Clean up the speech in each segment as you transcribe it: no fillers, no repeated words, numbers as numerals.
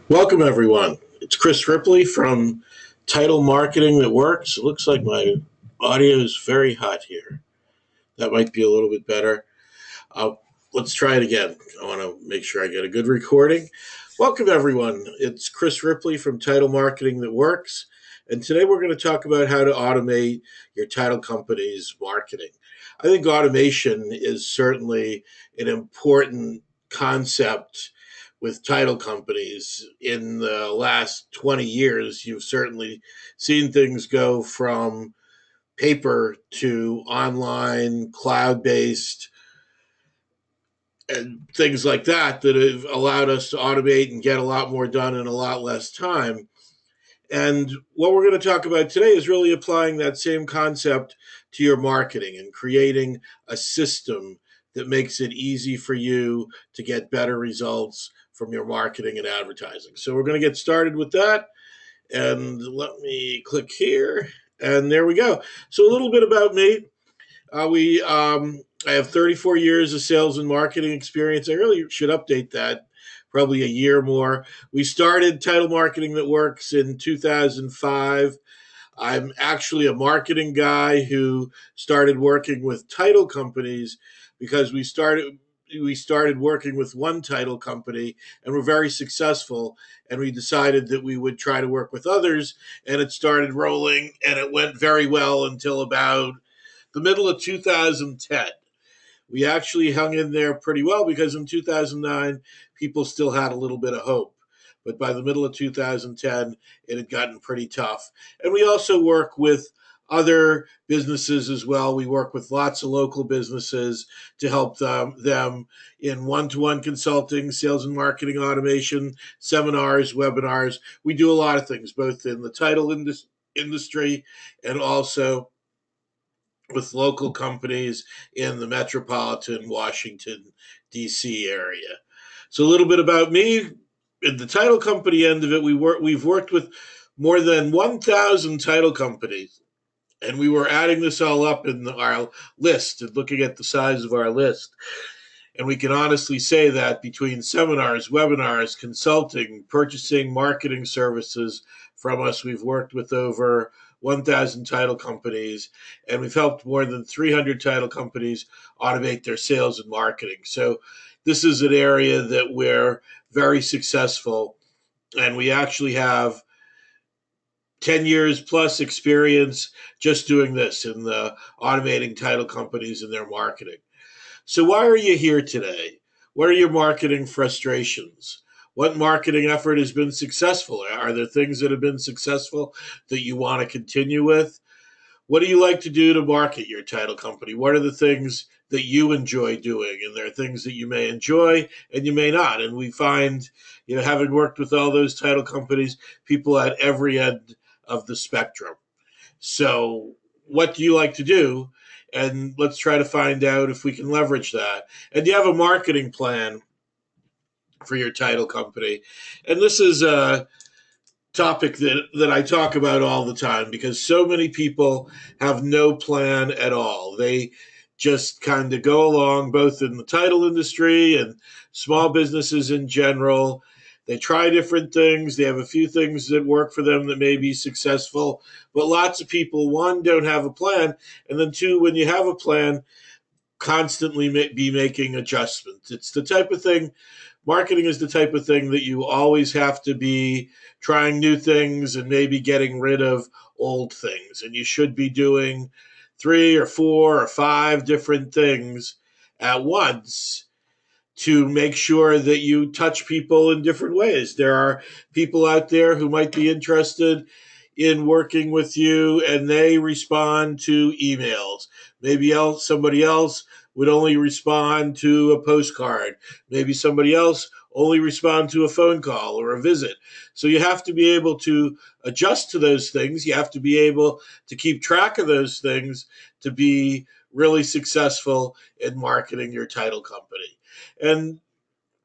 Welcome, everyone. It's Chris Ripley from Title Marketing That Works. It looks like my audio is very hot here. That might be a little bit better. Uh, let's try it again. I want to make sure I get a good recording. Welcome, everyone. It's Chris Ripley from Title Marketing That Works. And today we're going to talk about how to automate your title company's marketing. I think automation is certainly an important concept with title companies. In the last 20 years, you've certainly seen things go from paper to online, cloud based, and things like that that have allowed us to automate and get a lot more done in a lot less time. And what we're going to talk about today is really applying that same concept to your marketing and creating a system that makes it easy for you to get better results from your marketing and advertising. So we're going to get started with that. And let me click here. And there we go. So a little bit about me. I have 34 years of sales and marketing experience. I really should update that, probably a year more. We started Title Marketing That Works in 2005. I'm actually a marketing guy who started working with title companies because we started working with one title company and were very successful, and we decided that we would try to work with others, and it started rolling, and it went very well until about the middle of 2010. We actually hung in there pretty well because in 2009, people still had a little bit of hope. But by the middle of 2010, it had gotten pretty tough. And we also work with other businesses as well. We work with lots of local businesses to help them in one-to-one consulting, sales and marketing automation, seminars, webinars. We do a lot of things, both in the title industry and also with local companies in the metropolitan Washington, D.C. area. So a little bit about me. At the title company end of it, we've worked with more than 1,000 title companies. And we were adding this all up in our list and looking at the size of our list. And we can honestly say that between seminars, webinars, consulting, purchasing, marketing services from us, we've worked with over 1,000 title companies, and we've helped more than 300 title companies automate their sales and marketing. So this is an area that we're very successful, and we actually have 10 years plus experience just doing this in the automating title companies and their marketing. So why are you here today? What are your marketing frustrations? What marketing effort has been successful? Are there things that have been successful that you want to continue with? What do you like to do to market your title company? What are the things that you enjoy doing? And there are things that you may enjoy and you may not. And we find, having worked with all those title companies, people at every end of the spectrum. So what do you like to do? And let's try to find out if we can leverage that. And you have a marketing plan for your title company. And this is a topic that I talk about all the time because so many people have no plan at all. They just kind of go along, both in the title industry and small businesses in general. They try different things. They have a few things that work for them that may be successful. But lots of people, one, don't have a plan. And then two, when you have a plan, constantly be making adjustments. It's the type of thing, marketing is the type of thing that you always have to be trying new things and maybe getting rid of old things. And you should be doing 3 or 4 or 5 different things at once to make sure that you touch people in different ways. There are people out there who might be interested in working with you and they respond to emails. Maybe somebody else would only respond to a postcard. Maybe somebody else only respond to a phone call or a visit. So you have to be able to adjust to those things. You have to be able to keep track of those things to be really successful in marketing your title company. And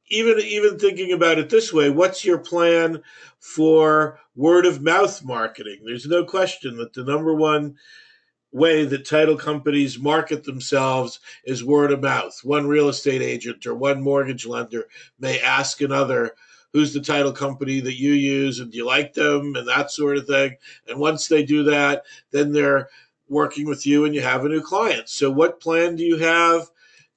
even thinking about it this way, what's your plan for word of mouth marketing? There's no question that the number one way that title companies market themselves is word of mouth. One real estate agent or one mortgage lender may ask another who's the title company that you use and do you like them and that sort of thing. And once they do that, then they're working with you and you have a new client. So what plan do you have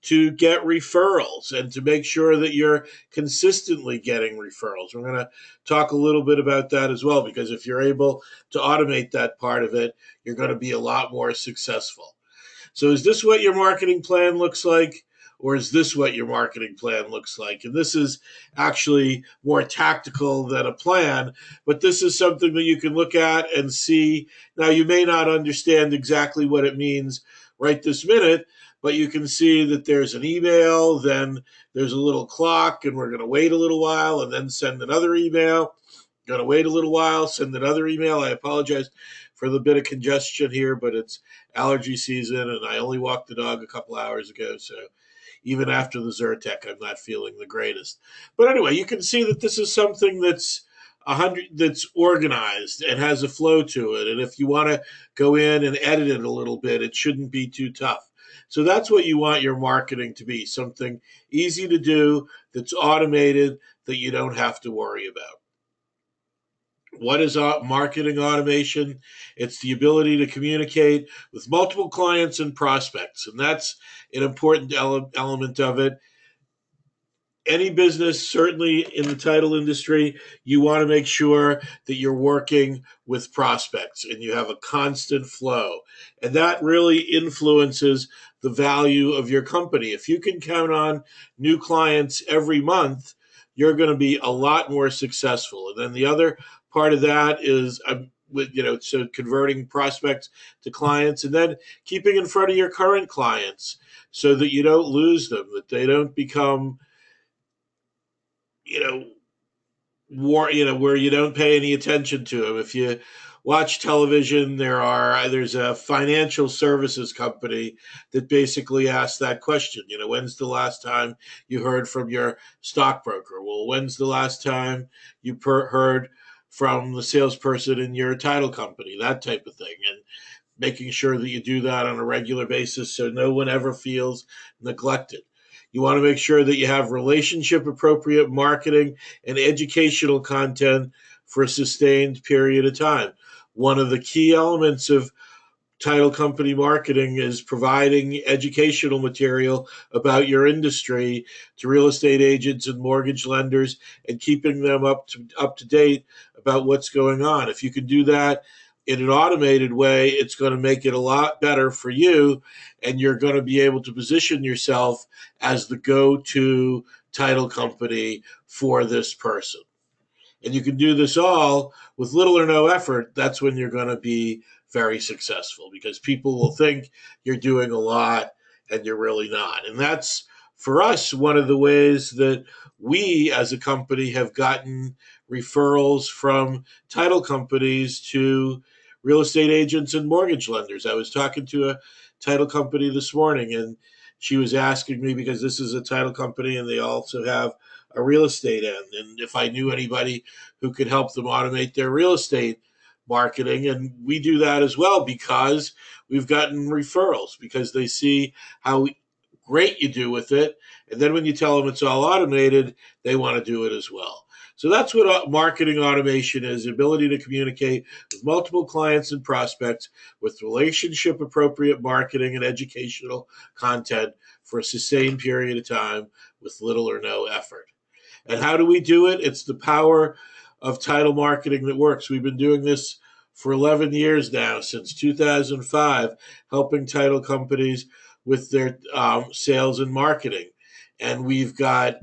to get referrals and to make sure that you're consistently getting referrals? We're going to talk a little bit about that as well, because if you're able to automate that part of it, you're going to be a lot more successful. So is this what your marketing plan looks like? Or is this what your marketing plan looks like? And this is actually more tactical than a plan, but this is something that you can look at and see. Now, you may not understand exactly what it means right this minute, but you can see that there's an email, then there's a little clock, and we're going to wait a little while and then send another email. Going to wait a little while, send another email. I apologize for the bit of congestion here, but it's allergy season, and I only walked the dog a couple hours ago, so even after the Zyrtec, I'm not feeling the greatest. But anyway, you can see that this is something that's organized and has a flow to it. And if you want to go in and edit it a little bit, it shouldn't be too tough. So that's what you want your marketing to be, something easy to do, that's automated, that you don't have to worry about. What is marketing automation? It's the ability to communicate with multiple clients and prospects, and that's an important element of it. Any business, certainly in the title industry, you want to make sure that you're working with prospects and you have a constant flow. And that really influences the value of your company. If you can count on new clients every month, you're going to be a lot more successful. And then the other part of that is so converting prospects to clients and then keeping in front of your current clients so that you don't lose them, that they don't become you know, where you don't pay any attention to them. If you watch television, there's a financial services company that basically asks that question. When's the last time you heard from your stockbroker? Well, when's the last time you heard from the salesperson in your title company? That type of thing. And making sure that you do that on a regular basis so no one ever feels neglected. You want to make sure that you have relationship appropriate marketing and educational content for a sustained period of time. One of the key elements of title company marketing is providing educational material about your industry to real estate agents and mortgage lenders and keeping them up to date about what's going on. If you can do that in an automated way, it's going to make it a lot better for you, and you're going to be able to position yourself as the go-to title company for this person. And you can do this all with little or no effort. That's when you're going to be very successful, because people will think you're doing a lot and you're really not. And that's, for us, one of the ways that we as a company have gotten referrals from title companies to real estate agents and mortgage lenders. I was talking to a title company this morning, and she was asking me, because this is a title company and they also have a real estate end, and if I knew anybody who could help them automate their real estate marketing. And we do that as well, because we've gotten referrals, because they see how great you do with it. And then when you tell them it's all automated, they want to do it as well. So that's what marketing automation is: the ability to communicate with multiple clients and prospects with relationship appropriate marketing and educational content for a sustained period of time with little or no effort. And how do we do it? It's the power of title marketing that works. We've been doing this for 11 years now, since 2005, helping title companies with their sales and marketing. And we've got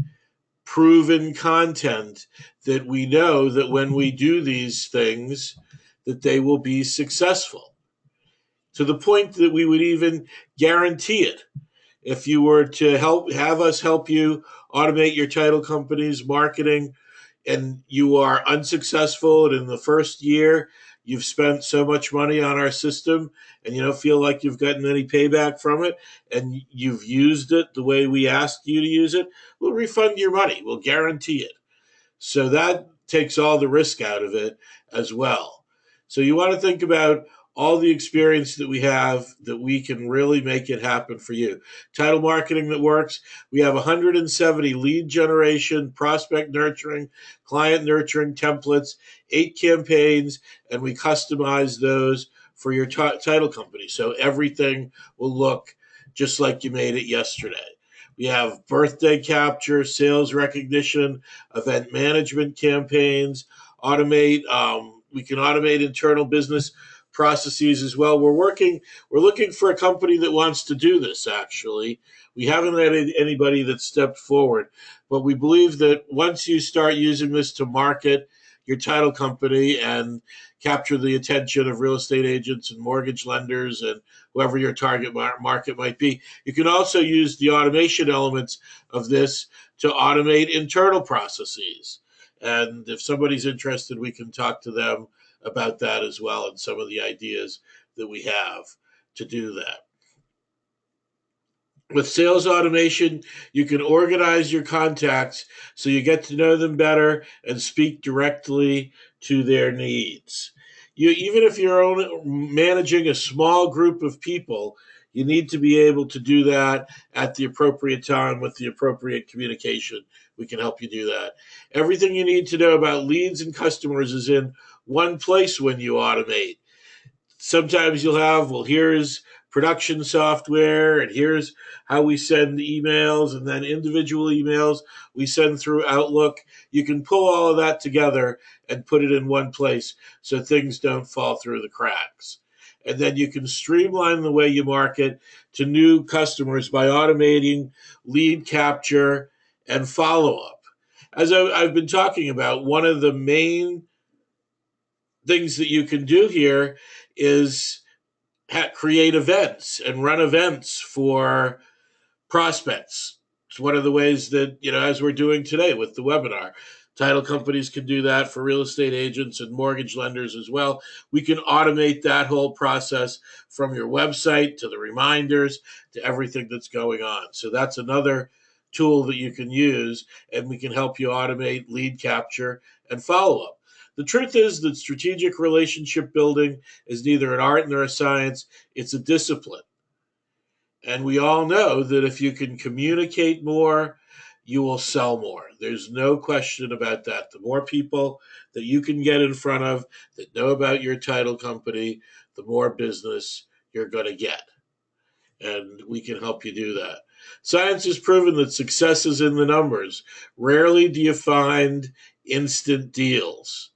proven content that we know that when we do these things, that they will be successful, to the point that we would even guarantee it. If you were to have us help you automate your title company's marketing and you are unsuccessful, and in the first year you've spent so much money on our system and you don't feel like you've gotten any payback from it, and you've used it the way we asked you to use it, we'll refund your money. We'll guarantee it. So that takes all the risk out of it as well. So you want to think about all the experience that we have that we can really make it happen for you. Title marketing that works. We have 170 lead generation, prospect nurturing, client nurturing templates, 8 campaigns, and we customize those for your title company. So everything will look just like you made it yesterday. We have birthday capture, sales recognition, event management campaigns, automate. We can automate internal business processes as well. We're looking for a company that wants to do this, actually. We haven't had anybody that stepped forward, but we believe that once you start using this to market your title company and capture the attention of real estate agents and mortgage lenders and whoever your target market might be, you can also use the automation elements of this to automate internal processes. And if somebody's interested, we can talk to them about that as well and some of the ideas that we have to do that. With sales automation, you can organize your contacts so you get to know them better and speak directly to their needs. Even if you're managing a small group of people, you need to be able to do that at the appropriate time with the appropriate communication. We can help you do that. Everything you need to know about leads and customers is in one place when you automate. Sometimes you'll have, well, here's production software, and here's how we send emails, and then individual emails we send through Outlook. You can pull all of that together and put it in one place so things don't fall through the cracks. And then you can streamline the way you market to new customers by automating lead capture and follow-up. As I've been talking about, one of the main things that you can do here is create events and run events for prospects. It's one of the ways that, as we're doing today with the webinar, title companies can do that for real estate agents and mortgage lenders as well. We can automate that whole process from your website to the reminders to everything that's going on. So that's another tool that you can use, and we can help you automate lead capture and follow-up. The truth is that strategic relationship building is neither an art nor a science, it's a discipline. And we all know that if you can communicate more, you will sell more. There's no question about that. The more people that you can get in front of that know about your title company, the more business you're going to get. And we can help you do that. Science has proven that success is in the numbers. Rarely do you find instant deals.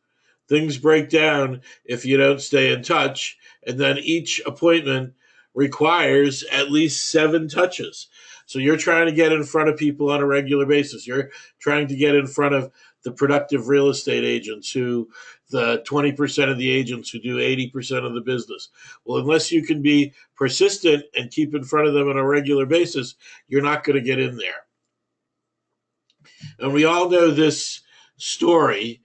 Things break down if you don't stay in touch, and then each appointment requires at least 7 touches. So you're trying to get in front of people on a regular basis. You're trying to get in front of the productive real estate agents, the 20% of the agents who do 80% of the business. Well, unless you can be persistent and keep in front of them on a regular basis, you're not going to get in there. And we all know this story.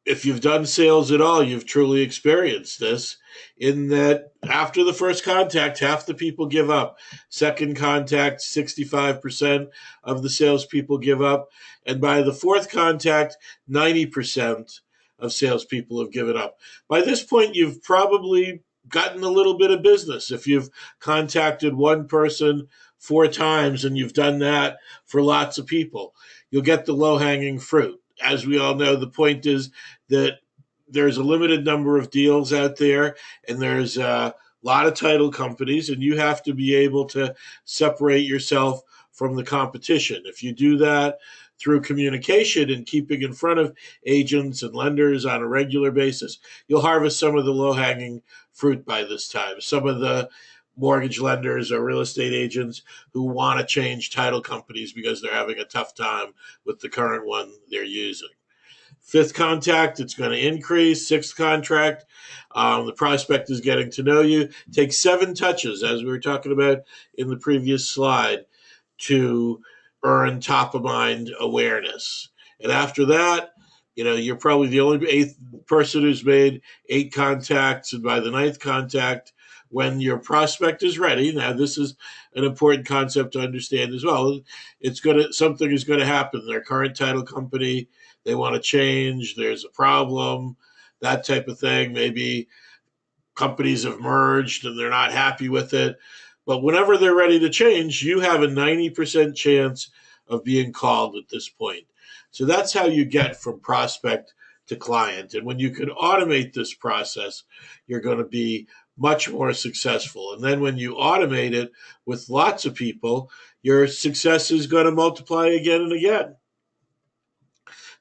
If you've done sales at all, you've truly experienced this, in that after the first contact, half the people give up. Second contact, 65% of the salespeople give up. And by the fourth contact, 90% of salespeople have given up. By this point, you've probably gotten a little bit of business. If you've contacted one person 4 times and you've done that for lots of people, you'll get the low-hanging fruit. As we all know, the point is that there's a limited number of deals out there, and there's a lot of title companies, and you have to be able to separate yourself from the competition. If you do that through communication and keeping in front of agents and lenders on a regular basis, you'll harvest some of the low-hanging fruit by this time. Some of the mortgage lenders or real estate agents who want to change title companies because they're having a tough time with the current one they're using. 5th contact, it's going to increase. 6th contract, the prospect is getting to know you. Take 7 touches, as we were talking about in the previous slide, to earn top-of-mind awareness. And after that, you're probably the only 8th person who's made 8 contacts, and by the 9th contact, when your prospect is ready, now this is an important concept to understand as well, something is going to happen. Their current title company, they want to change, there's a problem, that type of thing. Maybe companies have merged and they're not happy with it. But whenever they're ready to change, you have a 90% chance of being called at this point. So that's how you get from prospect to client. And when you can automate this process, you're going to be much more successful. And then when you automate it with lots of people, your success is going to multiply again and again.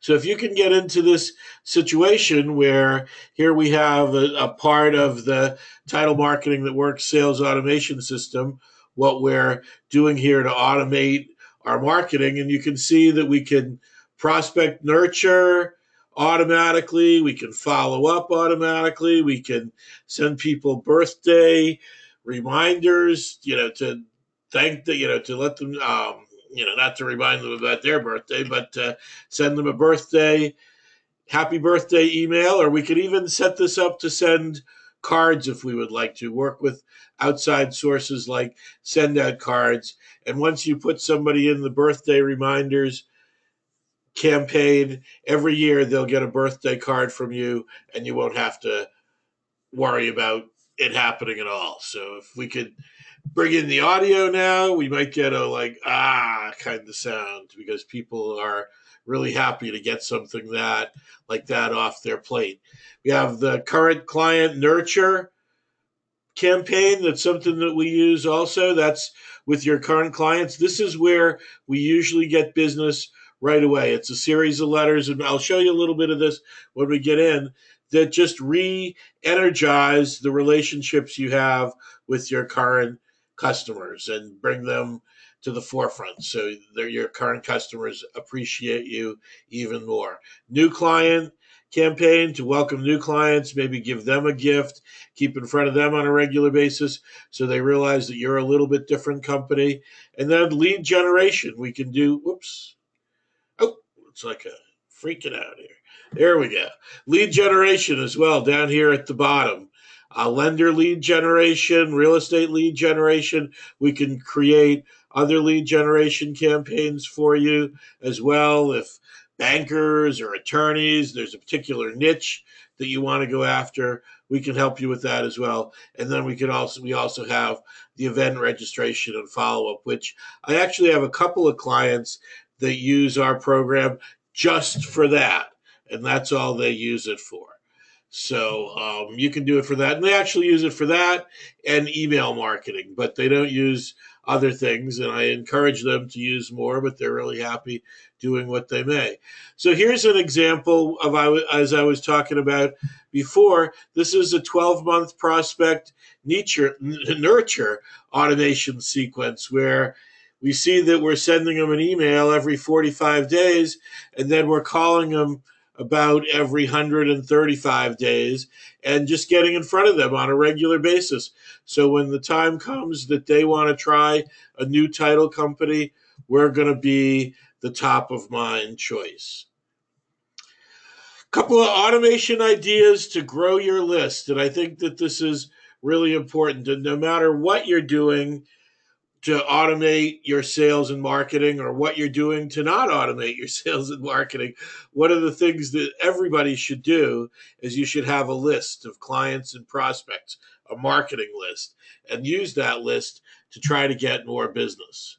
So if you can get into this situation where here we have a part of the title marketing that works sales automation system, what we're doing here to automate our marketing, and you can see that we can prospect nurture automatically, we can follow up automatically, we can send people birthday reminders, to thank the, to let them, not to remind them about their birthday, but send them a happy birthday email, or we could even set this up to send cards if we would like to work with outside sources like send out cards. And once you put somebody in the birthday reminders campaign, every year they'll get a birthday card from you and you won't have to worry about it happening at all. So if we could bring in the audio now, we might get a kind of sound because people are really happy to get something like that off their plate. We have the current client nurture campaign. That's something that we use also. That's with your current clients. This is where we usually get business right away. It's a series of letters, and I'll show you a little bit of this when we get in, that just re-energize the relationships you have with your current customers and bring them to the forefront so your current customers appreciate you even more. New client campaign to welcome new clients, maybe give them a gift, keep in front of them on a regular basis so they realize that you're a little bit different company. And then lead generation, we can do, it's like a freaking out here. There we go. Lead generation as well down here at the bottom. Lender lead generation, real estate lead generation. We can create other lead generation campaigns for you as well. If bankers or attorneys, there's a particular niche that you want to go after, we can help you with that as well. And then we also have the event registration and follow-up, which I actually have a couple of clients that use our program just for that. And that's all they use it for. So you can do it for that. And they actually use it for that and email marketing, but they don't use other things. And I encourage them to use more, but they're really happy doing what they may. So here's an example of, as I was talking about before, this is a 12-month prospect nurture automation sequence where we see that we're sending them an email every 45 days, and then we're calling them about every 135 days and just getting in front of them on a regular basis. So when the time comes that they want to try a new title company, we're going to be the top of mind choice. Couple of automation ideas to grow your list. And I think that this is really important. And no matter what you're doing to automate your sales and marketing, or what you're doing to not automate your sales and marketing, one of the things that everybody should do is you should have a list of clients and prospects, a marketing list, and use that list to try to get more business.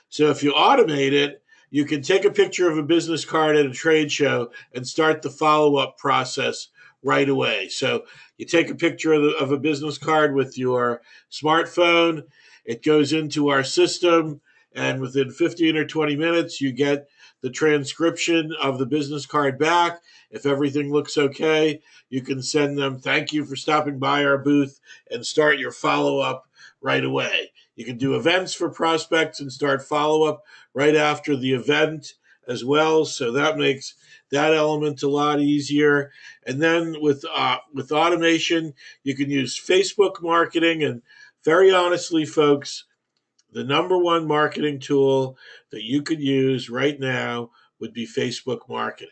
So if you automate it, you can take a picture of a business card at a trade show and start the follow-up process right away. So you take a picture of a business card with your smartphone. It goes into our system, and within 15 or 20 minutes, you get the transcription of the business card back. If everything looks okay, you can send them, thank you for stopping by our booth, and start your follow-up right away. You can do events for prospects and start follow-up right after the event as well. So that makes that element a lot easier. And then with automation, you can use Facebook marketing. And very honestly, folks, the number one marketing tool that you could use right now would be Facebook marketing.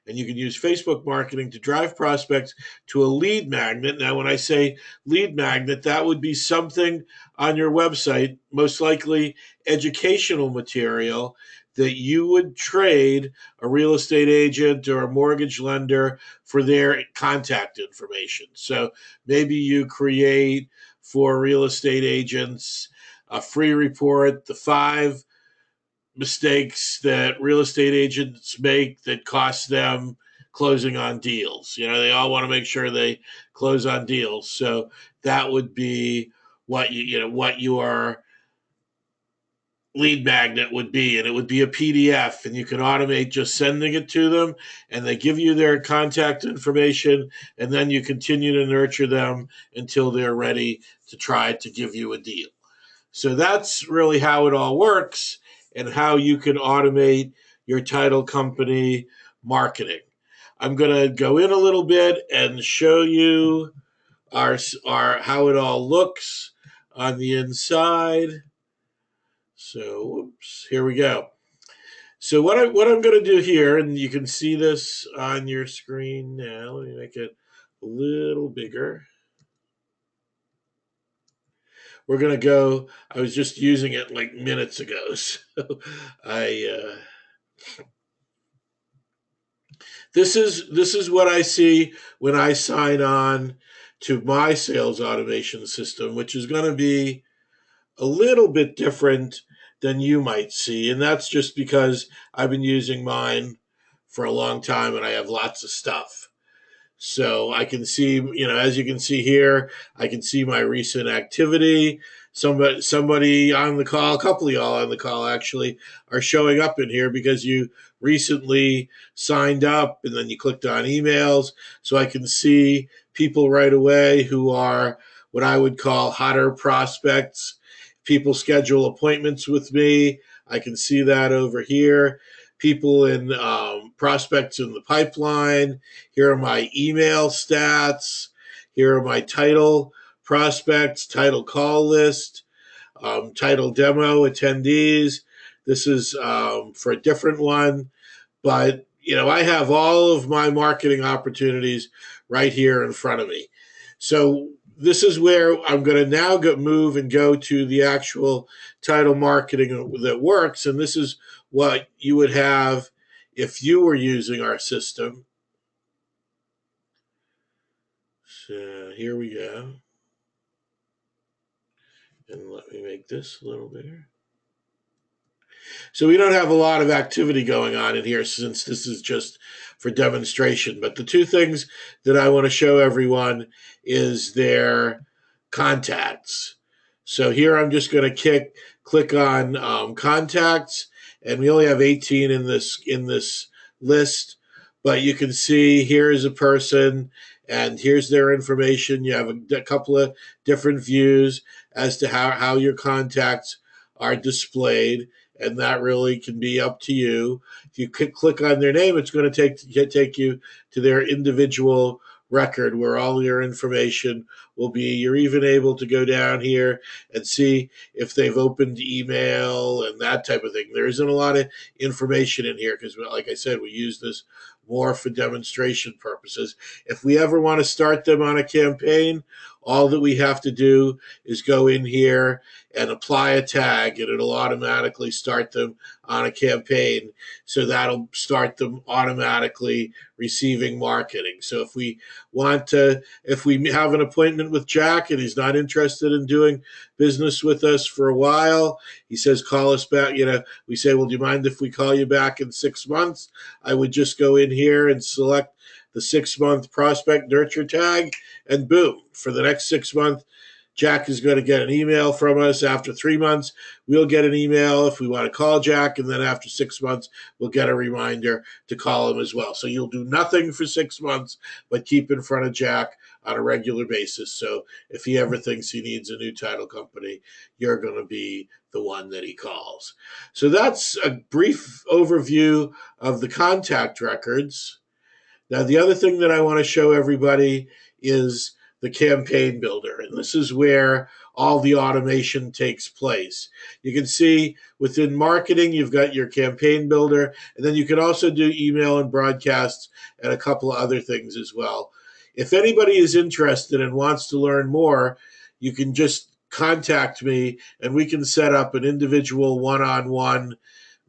And you can use Facebook marketing to drive prospects to a lead magnet. Now, when I say lead magnet, that would be something on your website, most likely educational material, that you would trade a real estate agent or a mortgage lender for their contact information. So maybe you create for real estate agents a free report, the 5 mistakes that real estate agents make that cost them closing on deals. They all want to make sure they close on deals. So that would be what your lead magnet would be, and it would be a PDF, and you can automate just sending it to them, and they give you their contact information, and then you continue to nurture them until they're ready to try to give you a deal. So that's really how it all works and how you can automate your title company marketing. I'm going to go in a little bit and show you our how it all looks on the inside. So, here we go. So what I'm going to do here, and you can see this on your screen now. Let me make it a little bigger. We're going to go. I was just using it like minutes ago, so this is what I see when I sign on to my sales automation system, which is going to be a little bit different than you might see. And that's just because I've been using mine for a long time and I have lots of stuff. So I can see, as you can see here, I can see my recent activity. Somebody on the call, a couple of y'all on the call actually, are showing up in here because you recently signed up and then you clicked on emails. So I can see people right away who are what I would call hotter prospects. People schedule appointments with me. I can see that over here. People in prospects in the pipeline. Here are my email stats. Here are my title prospects, title call list, title demo attendees. This is for a different one. But, I have all of my marketing opportunities right here in front of me. So this is where I'm going to now move and go to the actual title marketing that works. And this is what you would have if you were using our system. So here we go. And let me make this a little bigger. So we don't have a lot of activity going on in here since this is just for demonstration. But the two things that I want to show everyone is their contacts. So here I'm just going to click on contacts, and we only have 18 in this list. But you can see here is a person, and here's their information. You have a couple of different views as to how your contacts are displayed, and that really can be up to you. If you click on their name, it's going to take you to their individual record where all your information will be. You're even able to go down here and see if they've opened email and that type of thing. There isn't a lot of information in here because, like I said, we use this more for demonstration purposes. If we ever want to start them on a campaign, all that we have to do is go in here and apply a tag, and it'll automatically start them on a campaign. So that'll start them automatically receiving marketing. So if we have an appointment with Jack and he's not interested in doing business with us for a while, he says, call us back. We say, well, do you mind if we call you back in 6 months? I would just go in here and select the 6-month prospect nurture tag, and boom, for the next 6 months, Jack is going to get an email from us. After 3 months, we'll get an email if we want to call Jack. And then after 6 months, we'll get a reminder to call him as well. So you'll do nothing for 6 months, but keep in front of Jack on a regular basis. So if he ever thinks he needs a new title company, you're going to be the one that he calls. So that's a brief overview of the contact records. Now, the other thing that I want to show everybody is the campaign builder. And this is where all the automation takes place. You can see within marketing, you've got your campaign builder, and then you can also do email and broadcasts and a couple of other things as well. If anybody is interested and wants to learn more, you can just contact me and we can set up an individual one-on-one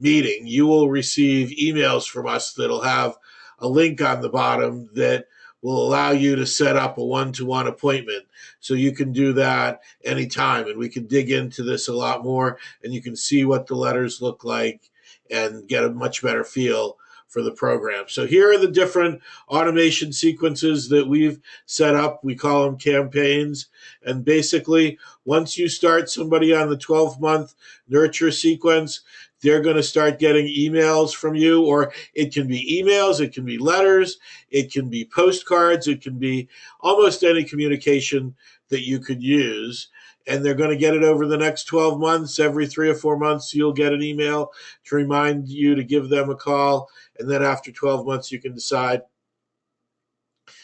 meeting, you will receive emails from us that'll have a link on the bottom that will allow you to set up a one-to-one appointment. So you can do that anytime, and we can dig into this a lot more, and you can see what the letters look like and get a much better feel for the program. So here are the different automation sequences that we've set up. We call them campaigns. And basically, once you start somebody on the 12-month nurture sequence, they're going to start getting emails from you, or it can be emails, it can be letters, it can be postcards, it can be almost any communication that you could use. And they're going to get it over the next 12 months. Every 3 or 4 months, you'll get an email to remind you to give them a call. And then after 12 months, you can decide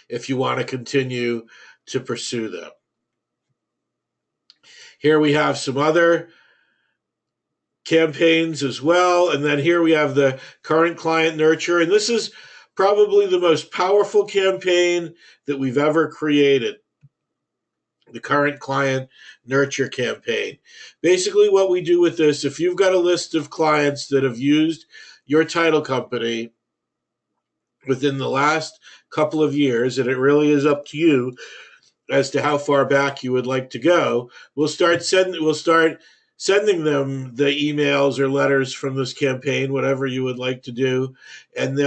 if you want to continue to pursue them. Here we have some other campaigns as well. And then here we have the current client nurture. And this is probably the most powerful campaign that we've ever created, the current client nurture campaign. Basically, what we do with this, if you've got a list of clients that have used your title company within the last couple of years, and it really is up to you as to how far back you would like to go, we'll start sending them the emails or letters from this campaign, whatever you would like to do, and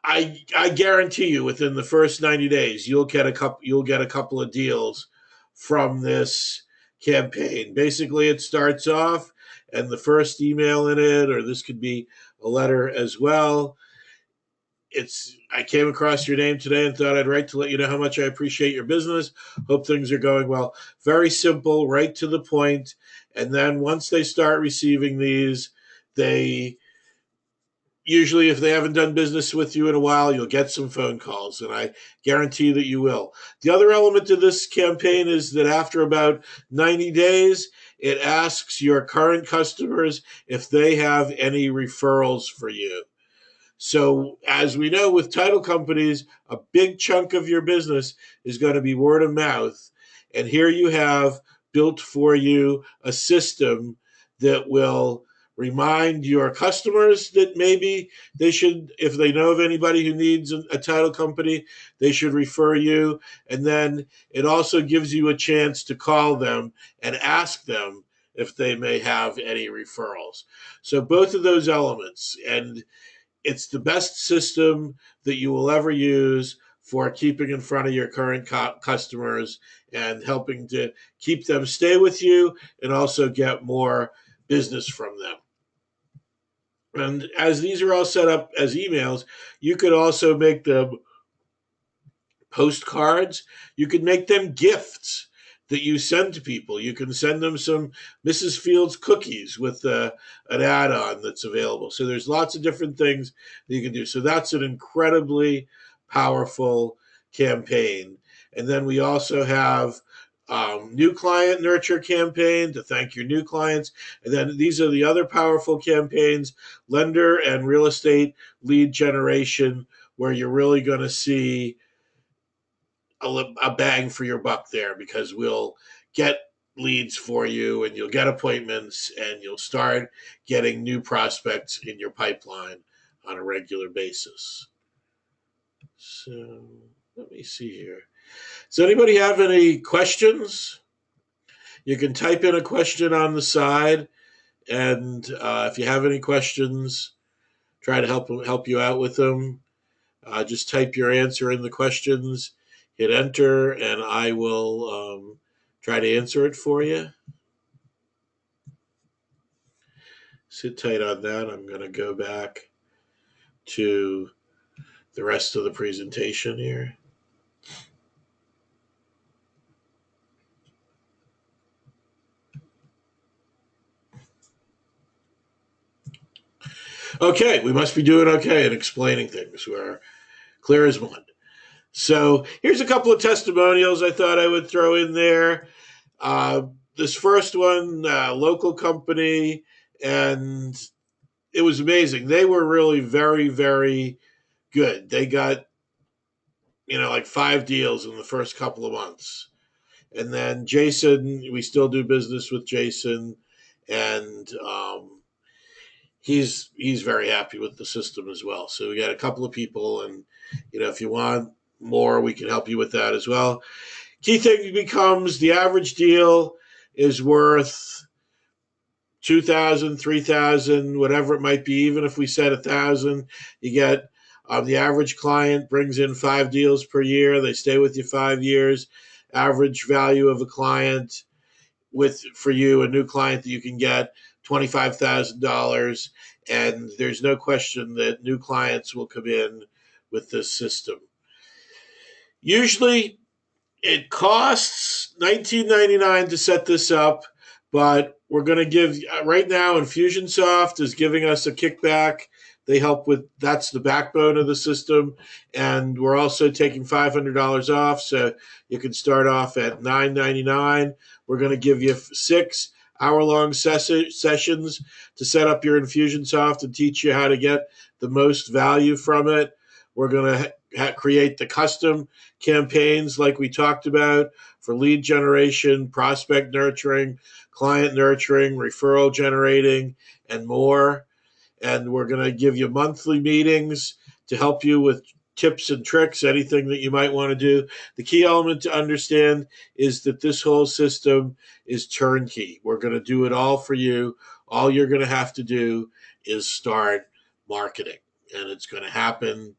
I guarantee you within the first 90 days you'll get a couple of deals from this campaign. Basically, it starts off, and the first email in it, or this could be a letter as well, I came across your name today and thought I'd write to let you know how much I appreciate your business. Hope things are going well. Very simple, right to the point. And then once they start receiving these, they usually, if they haven't done business with you in a while, you'll get some phone calls, and I guarantee that you will. The other element to this campaign is that after about 90 days, it asks your current customers if they have any referrals for you. So, as we know with title companies, a big chunk of your business is going to be word of mouth. And here you have built for you a system that will remind your customers that maybe they should, if they know of anybody who needs a title company, they should refer you. And then it also gives you a chance to call them and ask them if they may have any referrals. So, both of those elements. And it's the best system that you will ever use for keeping in front of your current customers and helping to keep them stay with you and also get more business from them. And as these are all set up as emails, you could also make them postcards. You could make them gifts that you send to people. You can send them some Mrs. Fields cookies with an add-on that's available. So there's lots of different things that you can do. So that's an incredibly powerful campaign. And then we also have new client nurture campaign to thank your new clients. And then these are the other powerful campaigns, lender and real estate lead generation, where you're really going to see a bang for your buck there, because we'll get leads for you and you'll get appointments and you'll start getting new prospects in your pipeline on a regular basis. So let me see here. Does anybody have any questions? You can type in a question on the side, and if you have any questions, try to help you out with them. Just type your answer in the questions, hit enter, and I will try to answer it for you. Sit tight on that. I'm going to go back to the rest of the presentation here. Okay, we must be doing okay in explaining things. We're clear as mud. So here's a couple of testimonials I thought I would throw in there. This first one, local company, and it was amazing. They were really very, very good. They got, like 5 deals in the first couple of months. And then Jason, we still do business with Jason, and he's very happy with the system as well. So we got a couple of people, and if you want more, we can help you with that as well. Key thing becomes the average deal is worth 2,000, 3,000, whatever it might be. Even if we said 1,000, you get the average client brings in 5 deals per year. They stay with you 5 years. Average value of a client with for you, a new client that you can get $25,000, and there's no question that new clients will come in with this system. Usually, it costs $19.99 to set this up, but we're going to give right now. Infusionsoft is giving us a kickback. They help with that's the backbone of the system, and we're also taking $500 off, so you can start off at $9.99. We're going to give you 6 hour-long sessions to set up your Infusionsoft and teach you how to get the most value from it. We're going to create the custom campaigns like we talked about for lead generation, prospect nurturing, client nurturing, referral generating, and more. And we're going to give you monthly meetings to help you with tips and tricks, anything that you might want to do. The key element to understand is that this whole system is turnkey. We're going to do it all for you. All you're going to have to do is start marketing, and it's going to happen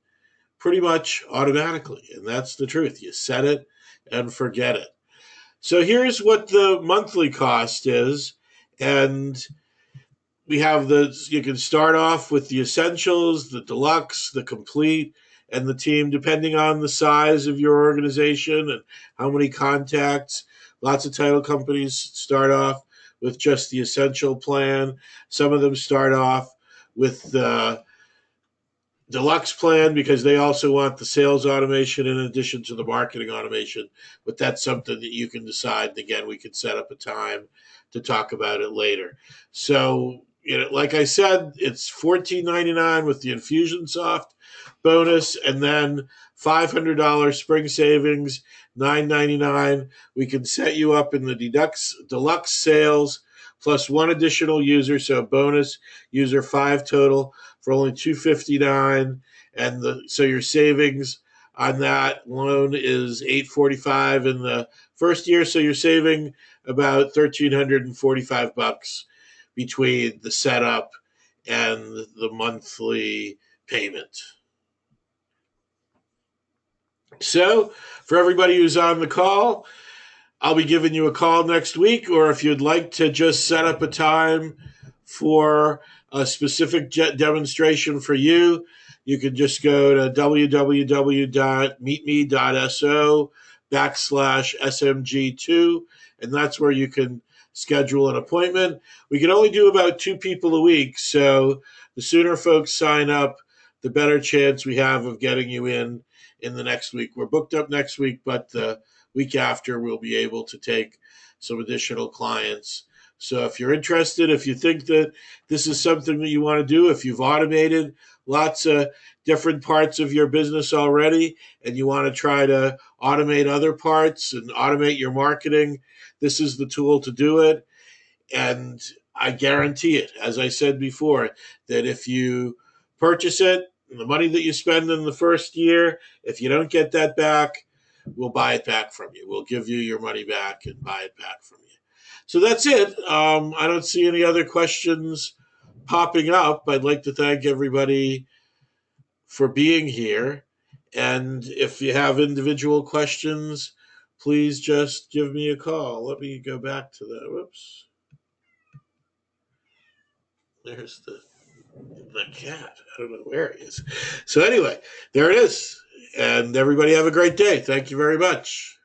pretty much automatically. And that's the truth. You set it and forget it. So here's what the monthly cost is. And we have you can start off with the essentials, the deluxe, the complete, and the team, depending on the size of your organization and how many contacts. Lots of title companies start off with just the essential plan. Some of them start off with the deluxe plan because they also want the sales automation in addition to the marketing automation. But that's something that you can decide. And again, we can set up a time to talk about it later. So, like I said, it's $14.99 with the Infusionsoft bonus, and then $500 spring savings, $9.99. We can set you up in the deluxe sales plus one additional user, so bonus user 5 total for only $259, and so your savings on that loan is $845 in the first year. So you're saving about $1,345 between the setup and the monthly payment. So for everybody who's on the call, I'll be giving you a call next week, or if you'd like to just set up a time for a specific demonstration for you, you can just go to www.meetme.so/smg2, and that's where you can schedule an appointment. We can only do about 2 people a week, so the sooner folks sign up, the better chance we have of getting you in the next week. We're booked up next week, but the week after we'll be able to take some additional clients. So if you're interested, if you think that this is something that you want to do, if you've automated lots of different parts of your business already and you want to try to automate other parts and automate your marketing, this is the tool to do it. And I guarantee it, as I said before, that if you purchase it, the money that you spend in the first year, if you don't get that back, we'll buy it back from you. We'll give you your money back and buy it back from you. So that's it. I don't see any other questions popping up. I'd like to thank everybody for being here. And if you have individual questions, please just give me a call. Let me go back to that. Whoops. There's the cat. I don't know where he is. So anyway, there it is. And everybody have a great day. Thank you very much.